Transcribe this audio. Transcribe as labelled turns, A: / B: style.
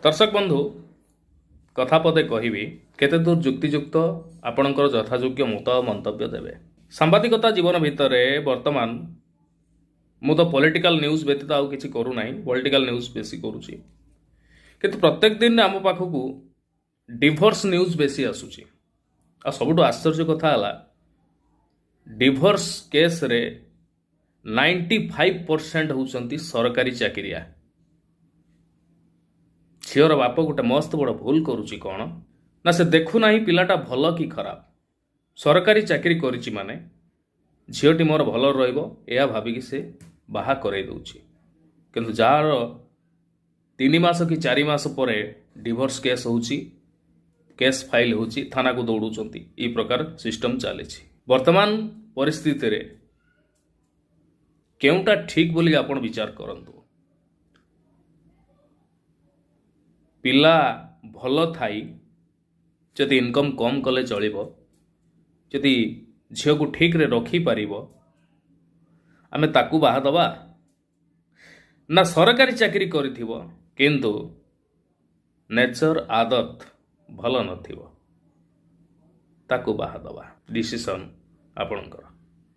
A: दर्शक बंधु कथा पदे कहबी केते दूर जुक्तियुक्त आपणकर यथायोग्य मत और मंतव्य देवे। सांबादिकता जीवन भितर वर्तमान मु तो पॉलिटिकल न्यूज व्यतीत आउ किछि करू नाही, पॉलिटिकल न्यूज बेसी करूची, किंतु प्रत्येक दिन आम पाखकू डिवोर्स न्यूज बेसी आसुची। आ सबुठु आश्चर्य कथा हला डिवोर्स केस रे 95% होउचंती सरकारी चाकरिया। झीर बाप गोटे मस्त बड़ भूल करुची कौन ना से देखु ना पिलाटा भल कि खराब। सरकारी चाकरी करिची माने झीटी मोर भल रहिबो या भाबिकी से बाहा करई दउची, किंतु जार 3 मास कि 4 मास पर डिवोर्स केस होउची, केस फाइल होउची, थाना को दौड़ुचंती। ई प्रकार सिस्टम चली। वर्तमान परिस्थिति रे केउटा ठीक बोली आपण विचार करंतु। पिला भल थाई जदि इनकम कम कले चलिबो, जदि झील को ठीक रे रखी पारिबो, आमे ताकू बाहा दबा ना सरकारी चाकरी करिथिबो किंतु नेचर आदत भल नथिबो ताकू बाहा दबा। डिसीजन आपणकर।